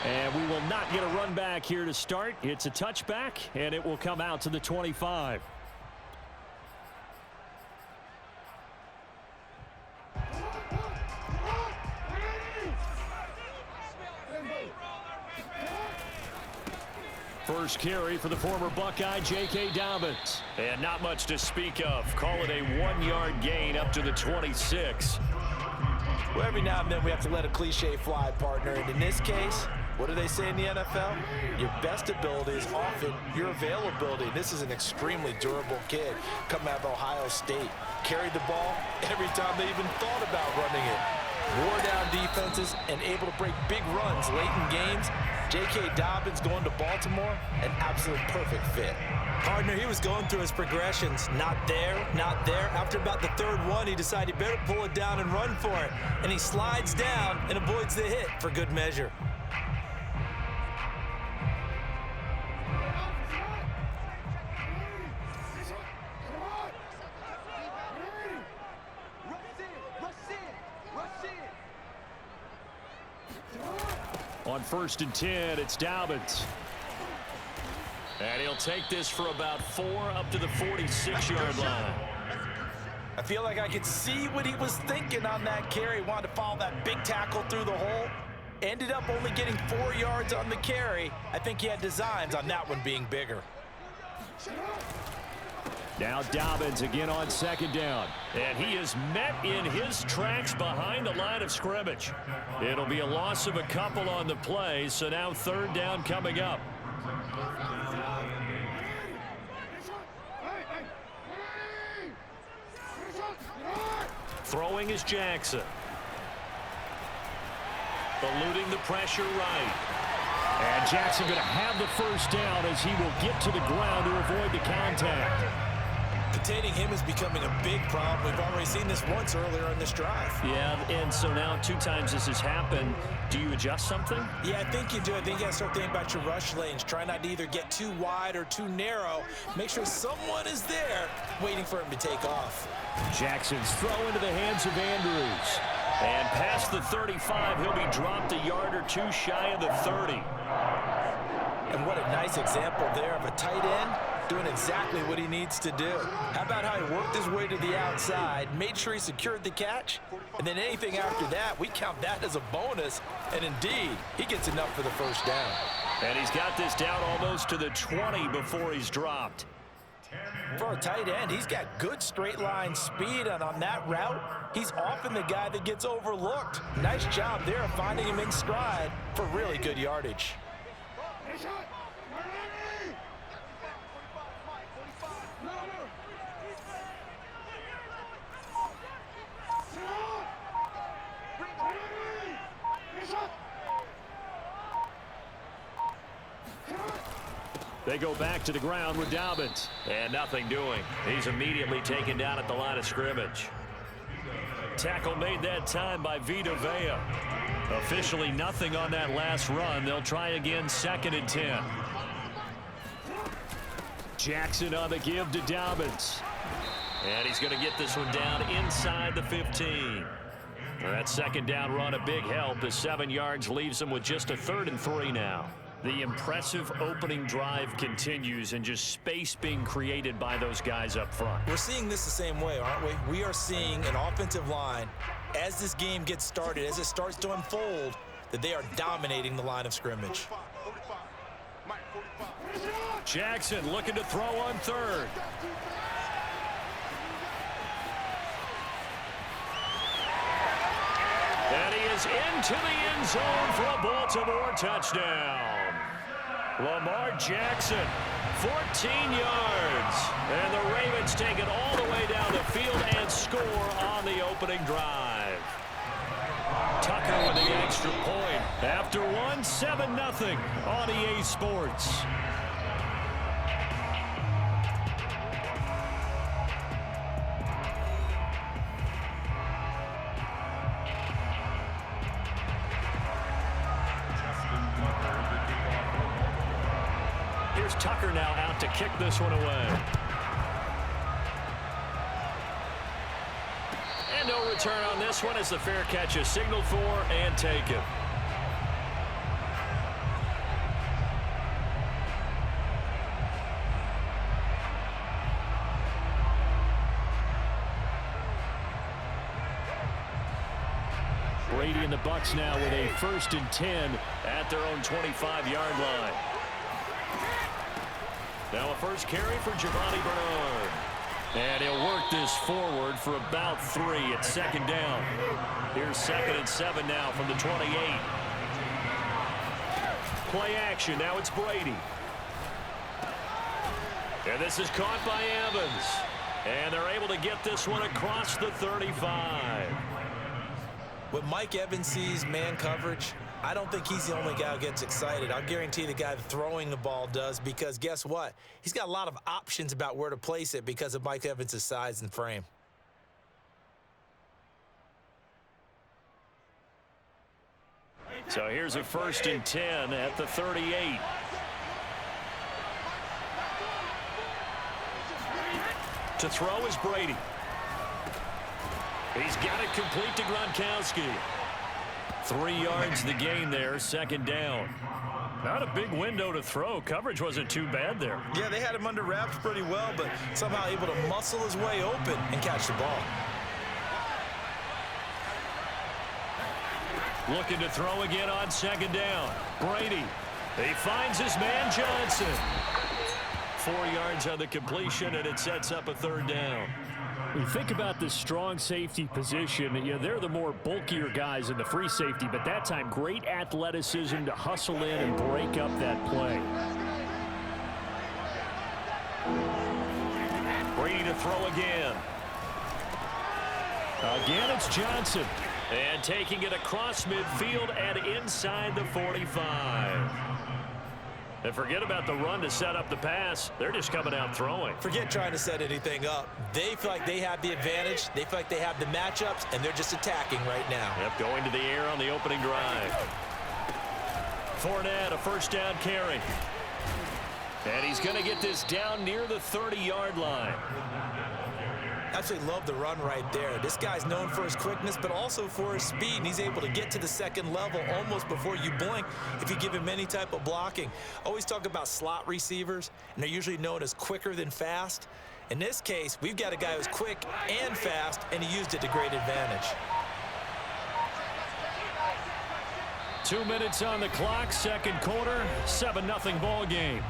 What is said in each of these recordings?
And we will not get a run back here to start. It's a touchback, and it will come out to the 25. First carry for the former Buckeye, J.K. Dobbins. And not much to speak of. Call it a 1-yard gain up to the 26. Well, every now and then we have to let a cliche fly, partner. And in this case, what do they say in the NFL? Your best ability is often your availability. This is an extremely durable kid coming out of Ohio State. Carried the ball every time they even thought about running it. Wore down defenses and able to break big runs late in games. J.K. Dobbins going to Baltimore, an absolute perfect fit. Partner, he was going through his progressions. Not there, not there. After about the third one, he decided he better pull it down and run for it. And he slides down and avoids the hit for good measure. On 1st and 10, it's Dobbins. And he'll take this for about 4 up to the 46-yard line. I feel like I could see what he was thinking on that carry. Wanted to follow that big tackle through the hole. Ended up only getting 4 yards on the carry. I think he had designs on that one being bigger. Now Dobbins again on 2nd down. And he is met in his tracks behind the line of scrimmage. It'll be a loss of a couple on the play, so now 3rd down coming up. Throwing is Jackson. Eluding the pressure right. And Jackson going to have the 1st down as he will get to the ground to avoid the contact. Containing him is becoming a big problem. We've already seen this once earlier on this drive. Yeah, and so now 2 times this has happened. Do you adjust something? Yeah, I think you do. I think you got to start thinking about your rush lanes. Try not to either get too wide or too narrow. Make sure someone is there waiting for him to take off. Jackson's throw into the hands of Andrews. And past the 35, he'll be dropped a yard or 2 shy of the 30. And what a nice example there of a tight end doing exactly what he needs to do. How about how he worked his way to the outside, made sure he secured the catch, and then anything after that, we count that as a bonus. And indeed, he gets enough for the 1st down. And he's got this down almost to the 20 before he's dropped. For a tight end, he's got good straight line speed, and on that route, he's often the guy that gets overlooked. Nice job there of finding him in stride for really good yardage. They go back to the ground with Dobbins. And nothing doing. He's immediately taken down at the line of scrimmage. Tackle made that time by Vita Vea. Officially nothing on that last run. They'll try again 2nd and 10. Jackson on the give to Dobbins. And he's going to get this one down inside the 15. That 2nd down run a big help. The 7 yards leaves him with just a 3rd and 3 now. The impressive opening drive continues and just space being created by those guys up front. We're seeing this the same way, aren't we? We are seeing an offensive line, as this game gets started, as it starts to unfold, that they are dominating the line of scrimmage. Jackson looking to throw on 3rd. And he is into the end zone for a Baltimore touchdown. Lamar Jackson, 14 yards. And the Ravens take it all the way down the field and score on the opening drive. Tucker with the extra point. After one, 7-0 on EA Sports. Here's Tucker now out to kick this one away. And no return on this one as the fair catch is signaled for and taken. Brady and the Bucs now with a 1st and 10 at their own 25-yard line. Now a first carry for Giovanni Bernard. And he'll work this forward for about 3 at 2nd down. Here's 2nd and 7 now from the 28. Play action. Now it's Brady. And this is caught by Evans. And they're able to get this one across the 35. When Mike Evans sees man coverage, I don't think he's the only guy who gets excited. I'll guarantee the guy throwing the ball does, because guess what? He's got a lot of options about where to place it because of Mike Evans' size and frame. So here's a 1st and 10 at the 38. To throw is Brady. He's got it complete to Gronkowski. 3 yards the gain there, 2nd down. Not a big window to throw. Coverage wasn't too bad there. Yeah, they had him under wraps pretty well, but somehow able to muscle his way open and catch the ball. Looking to throw again on 2nd down. Brady. He finds his man Johnson. 4 yards on the completion, and it sets up a 3rd down. When you think about the strong safety position, they're the more bulkier guys in the free safety, but that time, great athleticism to hustle in and break up that play. Brady to throw again. Again, it's Johnson. And taking it across midfield and inside the 45. And forget about the run to set up the pass. They're just coming out throwing. Forget trying to set anything up. They feel like they have the advantage. They feel like they have the matchups, and they're just attacking right now. Yep, going to the air on the opening drive. Fournette, a 1st down carry. And he's going to get this down near the 30-yard line. Absolutely love the run right there. This guy's known for his quickness, but also for his speed, and he's able to get to the 2nd level almost before you blink if you give him any type of blocking. Always talk about slot receivers, and they're usually known as quicker than fast. In this case, we've got a guy who's quick and fast, and he used it to great advantage. 2 minutes on the clock, 2nd quarter, 7-0 ball game.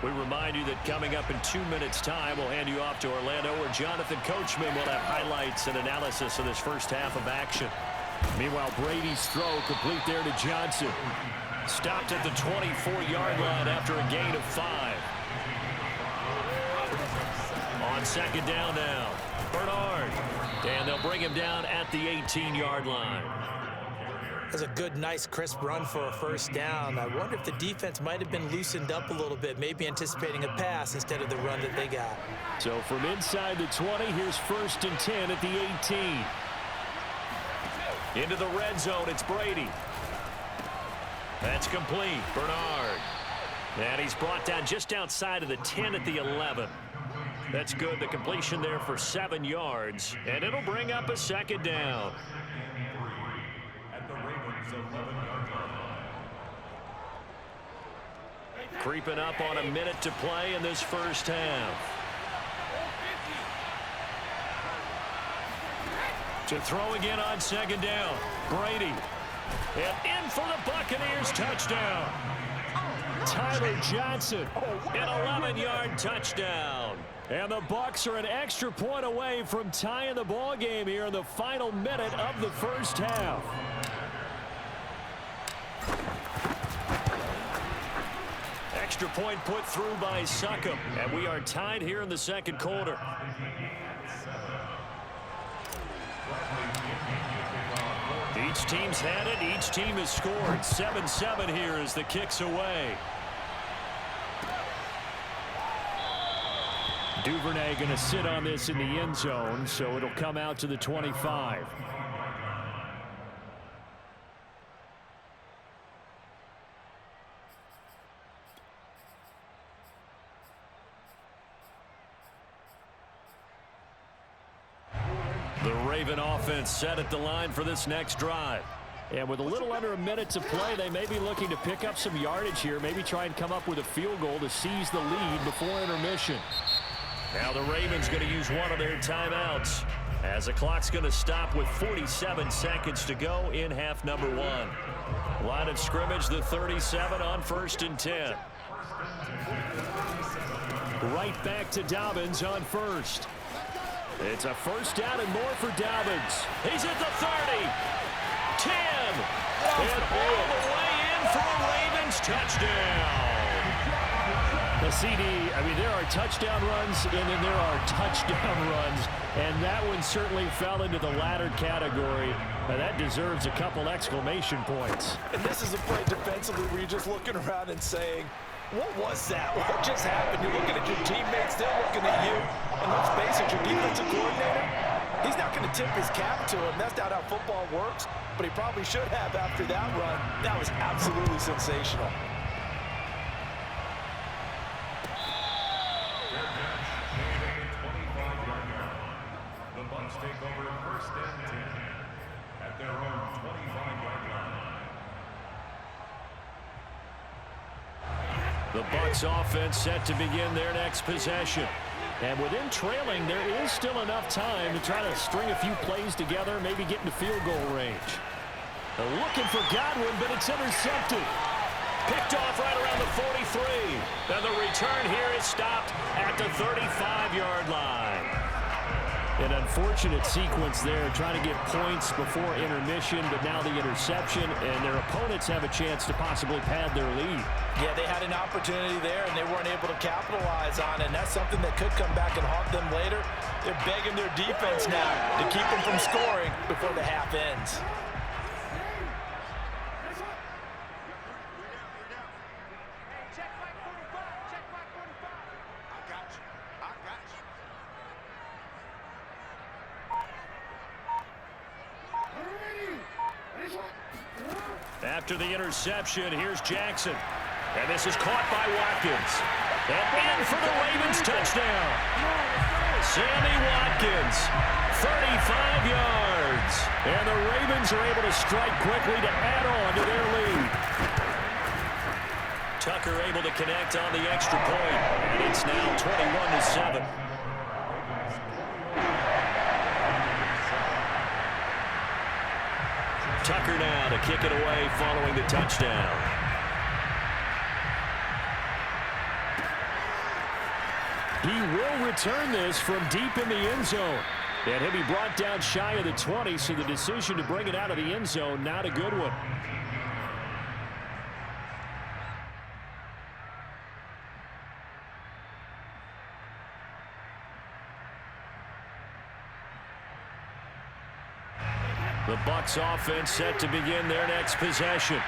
We remind you that coming up in 2 minutes' time, we'll hand you off to Orlando, where Jonathan Coachman will have highlights and analysis of this first half of action. Meanwhile, Brady's throw complete there to Johnson. Stopped at the 24-yard line after a gain of 5. On 2nd down now, Bernard. And they'll bring him down at the 18-yard line. That's a good, nice, crisp run for a 1st down. I wonder if the defense might have been loosened up a little bit, maybe anticipating a pass instead of the run that they got. So from inside the 20, here's 1st and 10 at the 18. Into the red zone, it's Brady. That's complete. Bernard. And he's brought down just outside of the 10 at the 11. That's good. The completion there for 7 yards. And it'll bring up a 2nd down. Creeping up on a minute to play in this first half. To throw again on 2nd down. Brady. And in for the Buccaneers touchdown. Tyler Johnson. An 11-yard touchdown. And the Bucs are an extra point away from tying the ball game here in the final minute of the first half. Extra point put through by Succop. And we are tied here in the 2nd quarter. Each team's had it. Each team has scored. 7-7 here as the kick's away. Duvernay going to sit on this in the end zone, so it'll come out to the 25. Raven offense set at the line for this next drive. And with a little under a minute to play, they may be looking to pick up some yardage here, maybe try and come up with a field goal to seize the lead before intermission. Now the Ravens going to use one of their timeouts as the clock's going to stop with 47 seconds to go in half number one. Line of scrimmage, the 37 on 1st and 10. Right back to Dobbins on 1st. It's a 1st down and more for Dobbins. He's at the 30. 10. And all the way in for a Ravens touchdown. The CD, I mean, there are touchdown runs and then there are touchdown runs. And that one certainly fell into the latter category. Now that deserves a couple exclamation points. And this is a play defensively where you're just looking around and saying, what was that? What just happened? You're looking at your teammates, they're looking at you. And let's face it, your defensive coordinator, he's not going to tip his cap to him. That's not how football works. But he probably should have after that run. That was absolutely sensational. The Bucs take over 1st and 10 at their own 25-yard line. The Bucs offense set to begin their next possession. And within trailing, there is still enough time to try to string a few plays together, maybe get into field goal range. They're looking for Godwin, but it's intercepted. Picked off right around the 43. And the return here is stopped at the 35-yard line. An unfortunate sequence there, trying to get points before intermission, but now the interception, and their opponents have a chance to possibly pad their lead. Yeah, they had an opportunity there, and they weren't able to capitalize on it, and that's something that could come back and haunt them later. They're begging their defense now to keep them from scoring before the half ends. After the interception, here's Jackson. And this is caught by Watkins. And in for the Ravens touchdown. Sammy Watkins, 35 yards. And the Ravens are able to strike quickly to add on to their lead. Tucker able to connect on the extra point. And it's now 21-7. Tucker now to kick it away following the touchdown. He will return this from deep in the end zone. And he'll be brought down shy of the 20, so the decision to bring it out of the end zone, not a good one. The Bucs offense set to begin their next possession.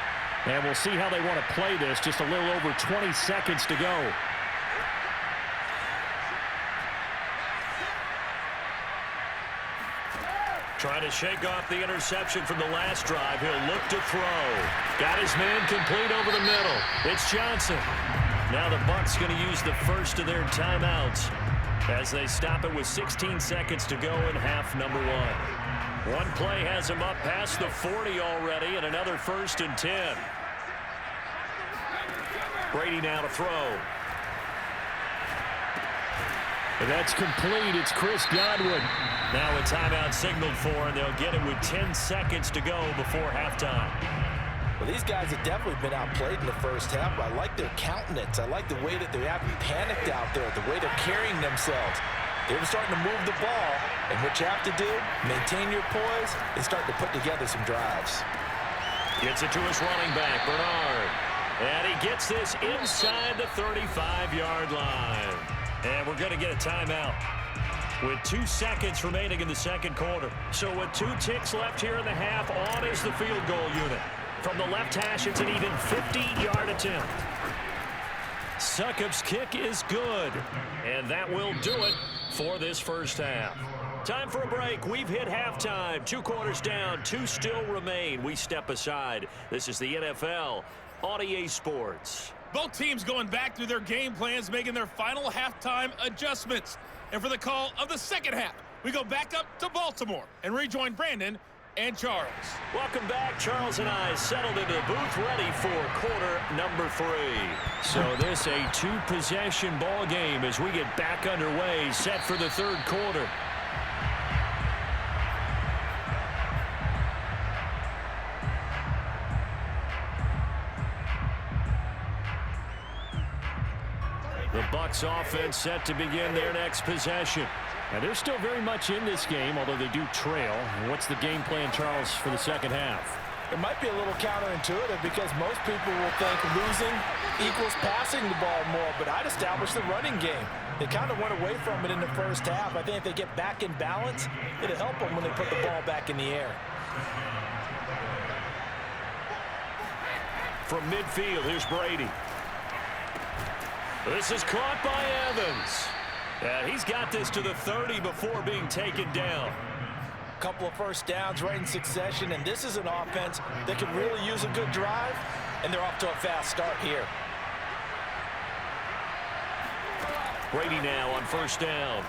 And we'll see how they want to play this. Just a little over 20 seconds to go. Trying to shake off the interception from the last drive. He'll look to throw. Got his man complete over the middle. It's Johnson. Now the Bucs going to use the first of their timeouts as they stop it with 16 seconds to go in half number one. One play has him up past the 40 already, and another 1st and 10. Brady now to throw. And that's complete. It's Chris Godwin. Now a timeout signaled for, and they'll get it with 10 seconds to go before halftime. Well, these guys have definitely been outplayed in the first half. I like their countenance. I like the way that they haven't panicked out there, the way they're carrying themselves. They're starting to move the ball, and what you have to do, maintain your poise and start to put together some drives. Gets it to his running back, Bernard. And he gets this inside the 35-yard line. And we're going to get a timeout with 2 seconds remaining in the second quarter. So with 2 ticks left here in the half, on is the field goal unit. From the left hash, it's an even 50-yard attempt. Succop's kick is good, and that will do it for this first half. Time for a break. We've hit halftime. 2 quarters down, 2 still remain. We step aside. This is the NFL on EA Sports. Both teams going back through their game plans, making their final halftime adjustments. And for the call of the second half, We go back up to Baltimore and rejoin Brandon and Charles. Welcome back. Charles and I settled into the booth, ready for quarter number 3. So this a 2-possession ball game as we get back underway, set for the third quarter. The Bucs offense set to begin their next possession. And they're still very much in this game, although they do trail. And what's the game plan, Charles, for the second half? It might be a little counterintuitive because most people will think losing equals passing the ball more, but I'd establish the running game. They kind of went away from it in the first half. I think if they get back in balance, it'll help them when they put the ball back in the air. From midfield, here's Brady. This is caught by Evans. And he's got this to the 30 before being taken down. A couple of first downs right in succession, and this is an offense that could really use a good drive, and they're off to a fast start here. Brady now on first down.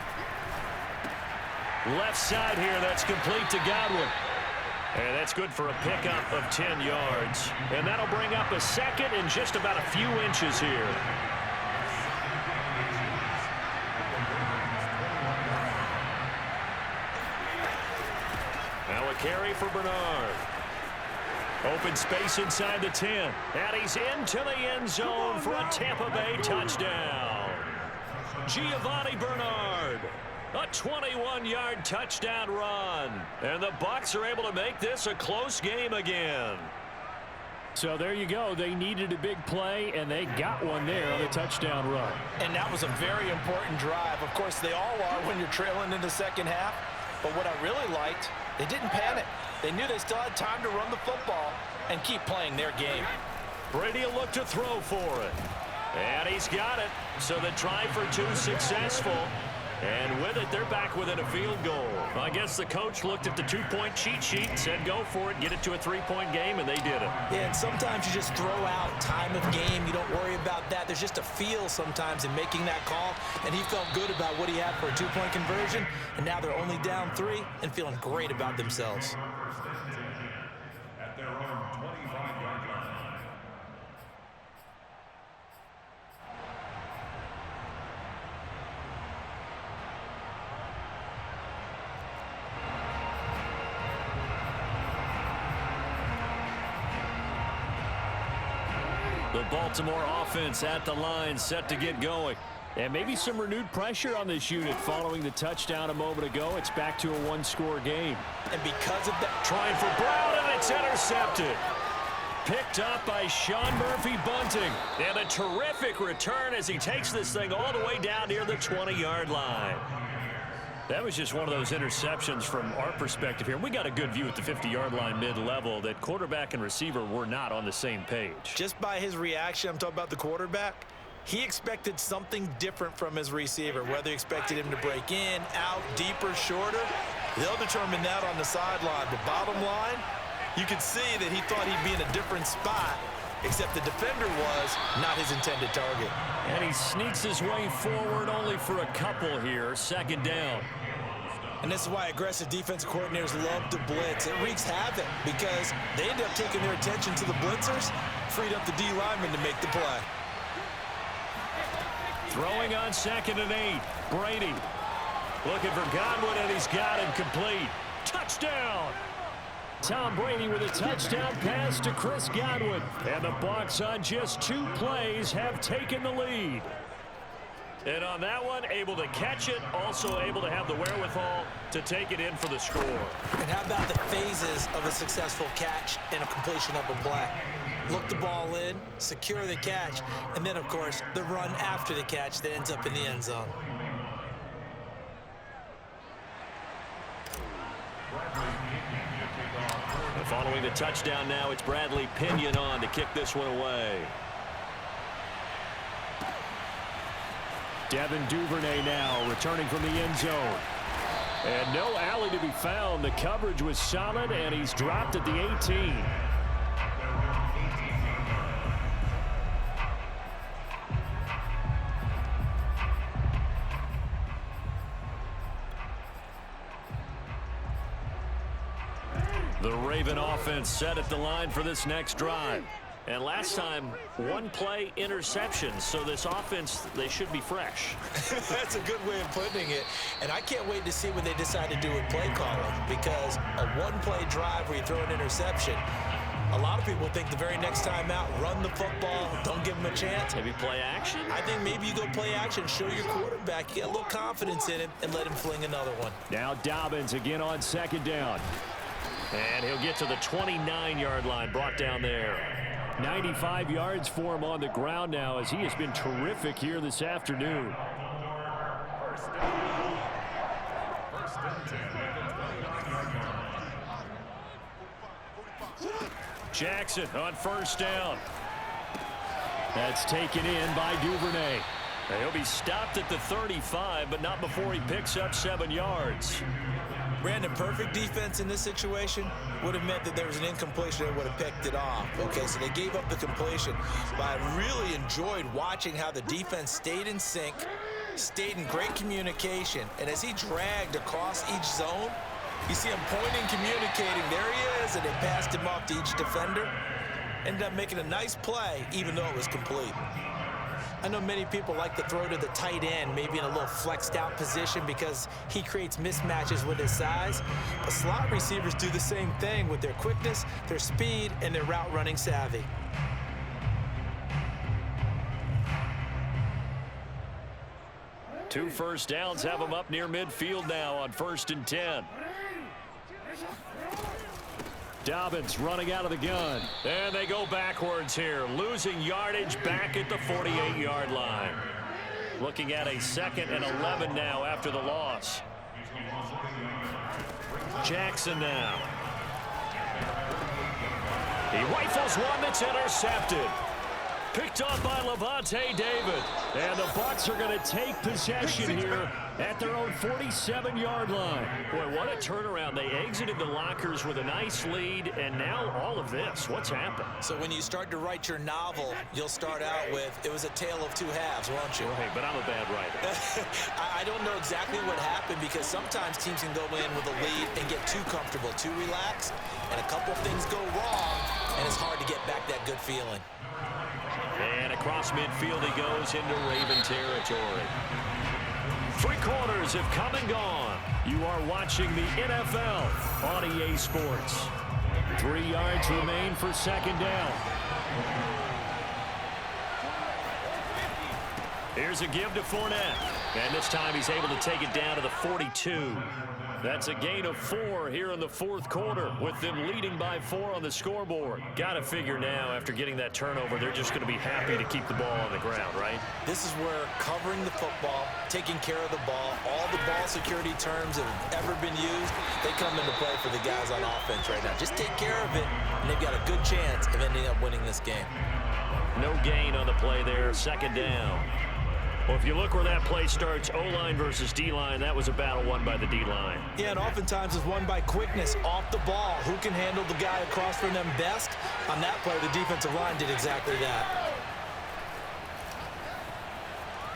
Left side here, that's complete to Godwin. And that's good for a pickup of 10 yards. And that'll bring up a second and just about a few inches here. Now a carry for Bernard. Open space inside the 10. And he's into the end zone for a Tampa Bay touchdown. Giovanni Bernard. A 21-yard touchdown run. And the Bucs are able to make this a close game again. So there you go. They needed a big play, and they got one there on a touchdown run. And that was a very important drive. Of course, they all are when you're trailing in the second half. But what I really liked, they didn't panic. They knew they still had time to run the football and keep playing their game. Brady will look to throw for it. And he's got it. So the try for 2 successful. And with it, they're back within a field goal. I guess the coach looked at the 2-point cheat sheet and said, go for it, get it to a 3-point game, and they did it. Yeah, and sometimes you just throw out time of game. You don't worry about that. There's just a feel sometimes in making that call, and he felt good about what he had for a 2-point conversion, and now they're only down 3 and feeling great about themselves. At their own 25-yard line. The Baltimore offense at the line, set to get going. And maybe some renewed pressure on this unit following the touchdown a moment ago. It's back to a 1-score game. And because of that, Trying for Brown, and it's intercepted. Picked up by Sean Murphy-Bunting. And a terrific return as he takes this thing all the way down near the 20-yard line. That was just one of those interceptions from our perspective here. We got a good view at the 50-yard line mid-level that quarterback and receiver were not on the same page. just by his reaction, I'm talking about the quarterback, he expected something different from his receiver, whether he expected him to break in, out, deeper, shorter. They'll determine that on the sideline. But bottom line, you could see that he thought he'd be in a different spot, except the defender was not his intended target. And he sneaks his way forward only for a couple here. Second down. And this is why aggressive defensive coordinators love to blitz. It wreaks havoc because they end up taking their attention to the blitzers, freed up the D lineman to make the play. Throwing on 2nd and 8. Brady looking for Godwin, and he's got him complete. Touchdown! Tom Brady with a touchdown pass to Chris Godwin. And the Bucs on just 2 plays have taken the lead. And on that one, able to catch it, also able to have the wherewithal to take it in for the score. And how about the phases of a successful catch and a completion of a play? Look the ball in, secure the catch, and then, of course, the run after the catch that ends up in the end zone. And following the touchdown now, it's Bradley Pinion on to kick this one away. Devin Duvernay now returning from the end zone. And no alley to be found. The coverage was solid, and he's dropped at the 18. Raven offense set at the line for this next drive. And last time, one play interception. So this offense, they should be fresh. That's a good way of putting it. And I can't wait to see what they decide to do with play calling, because a one-play drive where you throw an interception, a lot of people think the very next time out, run the football, don't give them a chance. Maybe play action? I think maybe you go play action, show your quarterback, get a little confidence in him, and let him fling another one. Now Dobbins again on second down. And he'll get to the 29-yard line, brought down there. 95 yards for him on the ground now, as he has been terrific here this afternoon. First and 10 at the 29-yard line. Jackson on first down. That's taken in by Duvernay. He'll be stopped at the 35, but not before he picks up 7 yards. Brandon, perfect defense in this situation would have meant that there was an incompletion that would have picked it off. Okay, so they gave up the completion. But I really enjoyed watching how the defense stayed in sync, stayed in great communication, and as he dragged across each zone, you see him pointing, communicating. There he is, and they passed him off to each defender. Ended up making a nice play, even though it was complete. I know many people like to throw to the tight end, maybe in a little flexed out position because he creates mismatches with his size. But slot receivers do the same thing with their quickness, their speed, and their route running savvy. Two first downs have him up near midfield now on 1st and 10. Dobbins running out of the gun. And they go backwards here, losing yardage back at the 48-yard line. Looking at a 2nd and 11 now after the loss. Jackson now. He rifles one that's intercepted. Picked up by Levante David. And the Bucs are going to take possession here at their own 47-yard line. Boy, what a turnaround. They exited the lockers with a nice lead, and now all of this. What's happened? So when you start to write your novel, you'll start out with, it was a tale of two halves, won't you? Right, but I'm a bad writer. I don't know exactly what happened, because sometimes teams can go in with a lead and get too comfortable, too relaxed, and a couple things go wrong, and it's hard to get back that good feeling. And across midfield he goes into Raven territory. 3 quarters have come and gone. You are watching the NFL on EA Sports. 3 yards remain for 2nd down. Here's a give to Fournette. And this time he's able to take it down to the 42. That's a gain of 4 here in the 4th quarter, with them leading by 4 on the scoreboard. Got to figure now, after getting that turnover, they're just going to be happy to keep the ball on the ground, right? This is where covering the football, taking care of the ball, all the ball security terms that have ever been used, they come into play for the guys on offense right now. Just take care of it, and they've got a good chance of ending up winning this game. No gain on the play there, 2nd down. Well, if you look where that play starts, O-line versus D-line, that was a battle won by the D-line. Yeah, and oftentimes it's won by quickness off the ball. Who can handle the guy across from them best? On that play, the defensive line did exactly that.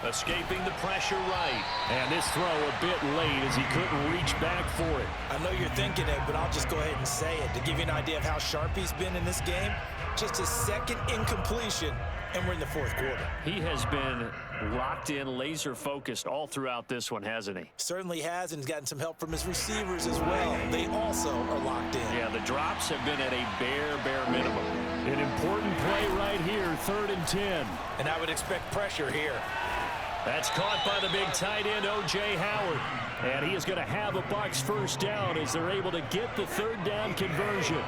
Escaping the pressure right. And this throw a bit late as he couldn't reach back for it. I know you're thinking it, but I'll just go ahead and say it. To give you an idea of how sharp he's been in this game, just his 2nd incompletion, and we're in the 4th quarter. He has been locked in, laser focused all throughout this one, hasn't he? Certainly has, and he's gotten some help from his receivers as well. They also are locked in. Yeah, the drops have been at a bare minimum. An important play right here, 3rd and 10. And I would expect pressure here. That's caught by the big tight end, O.J. Howard. And he is going to have a Bucs 1st down as they're able to get the 3rd down conversion.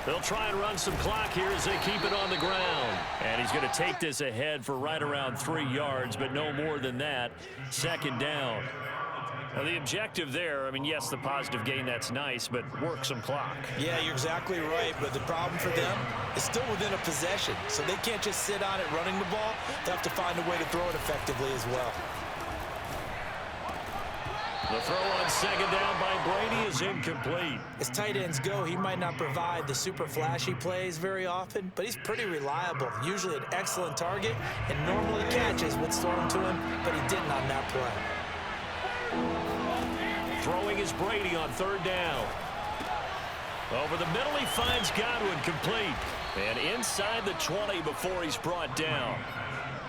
They'll try and run some clock here as they keep it on the ground. And he's going to take this ahead for right around 3 yards, but no more than that. 2nd down. Now, the objective there, I mean, yes, the positive gain, that's nice, but work some clock. Yeah, you're exactly right, but the problem for them is still within a possession, so they can't just sit on it running the ball. They have to find a way to throw it effectively as well. The throw on 2nd down by Brady is incomplete. As tight ends go, he might not provide the super flashy plays very often, but he's pretty reliable, usually an excellent target, and normally catches what's thrown to him, but he didn't on that play. Throwing is Brady on 3rd down. Over the middle, he finds Godwin, complete. And inside the 20 before he's brought down.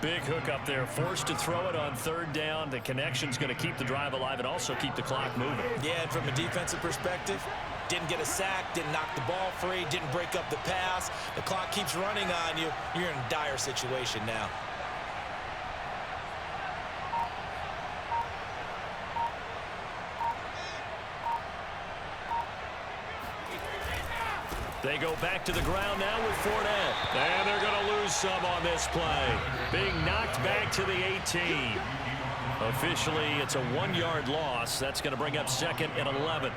Big hook up there, forced to throw it on 3rd down. The connection's going to keep the drive alive and also keep the clock moving. Yeah, and from a defensive perspective, didn't get a sack, didn't knock the ball free, didn't break up the pass. The clock keeps running on you. You're in a dire situation now. They go back to the ground now with Fournette. And they're going to lose some on this play. Being knocked back to the 18. Officially, it's a 1-yard loss. That's going to bring up 2nd and 11.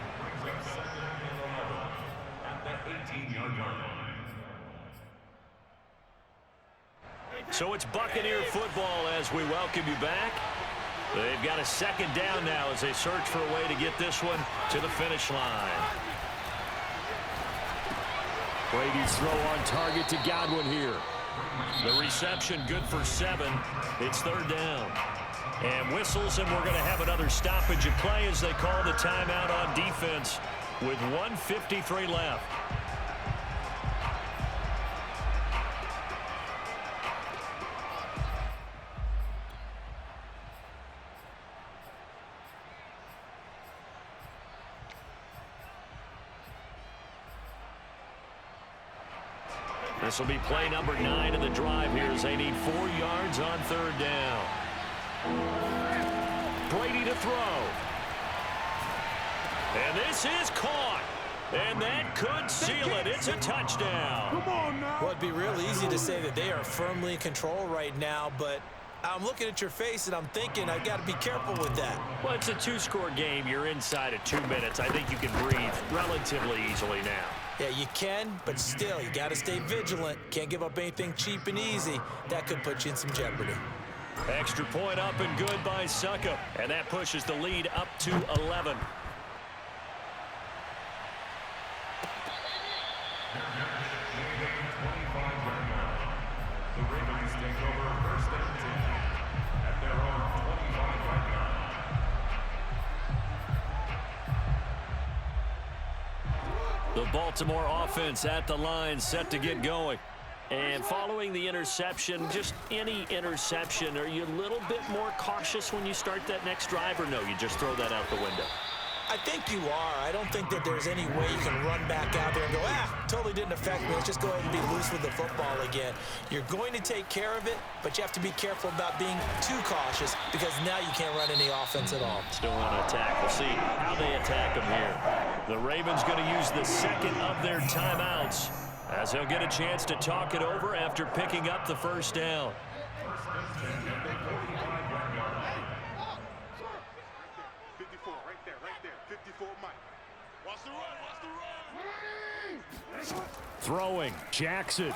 So it's Buccaneer football as we welcome you back. They've got a 2nd down now as they search for a way to get this one to the finish line. Brady's throw on target to Godwin here. The reception good for 7. It's 3rd down. And whistles, and we're going to have another stoppage of play as they call the timeout on defense with 1:53 left. This will be play number 9 of the drive here as they need 4 yards on 3rd down. Brady to throw. And this is caught. And that could seal it. It's a touchdown. Come on now. Well, it'd be real easy to say that they are firmly in control right now, but I'm looking at your face and I'm thinking I've got to be careful with that. Well, it's a 2-score game. You're inside of 2 minutes. I think you can breathe relatively easily now. Yeah, you can, but still, you got to stay vigilant. Can't give up anything cheap and easy. That could put you in some jeopardy. Extra point up and good by Suckup. And that pushes the lead up to 11. The Ravens take over 1st and 10 at their own 25-yard line. The Baltimore offense at the line, set to get going. And following the interception, just any interception, are you a little bit more cautious when you start that next drive, or no, you just throw that out the window? I think you are. I don't think that there's any way you can run back out there and go, totally didn't affect me. Let's just go ahead and be loose with the football again. You're going to take care of it, but you have to be careful about being too cautious because now you can't run any offense at all. Still want to attack. We'll see how they attack them here. The Ravens going to use the 2nd of their timeouts as they'll get a chance to talk it over after picking up the 1st down. Throwing, Jackson.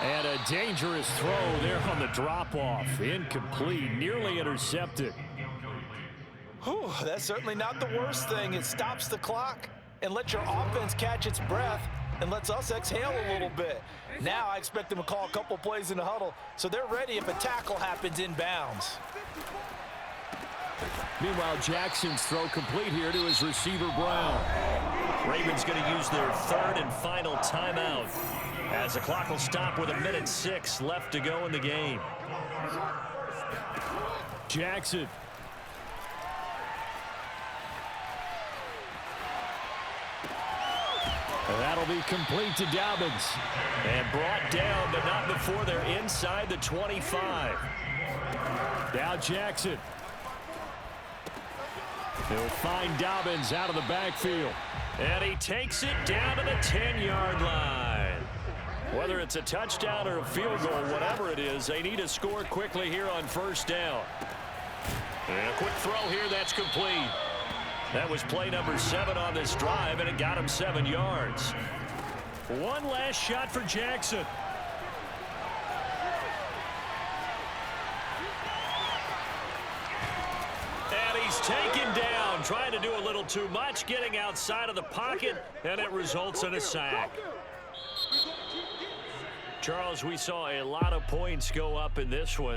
And a dangerous throw there on the drop-off. Incomplete, nearly intercepted. Whew, that's certainly not the worst thing. It stops the clock and lets your offense catch its breath and lets us exhale a little bit. Now I expect them to call a couple plays in the huddle so they're ready if a tackle happens inbounds. Meanwhile, Jackson's throw complete here to his receiver, Brown. Ravens going to use their 3rd and final timeout as the clock will stop with 1:06 left to go in the game. Jackson. And that'll be complete to Dobbins. And brought down, but not before they're inside the 25. Now Jackson. He'll find Dobbins out of the backfield. And he takes it down to the 10-yard line. Whether it's a touchdown or a field goal, whatever it is, they need to score quickly here on 1st down. And a quick throw here, that's complete. That was play number 7 on this drive, and it got him 7 yards. One last shot for Jackson. And he's taken down, trying to do a little too much, getting outside of the pocket, and it results in a sack. Charles, we saw a lot of points go up in this one.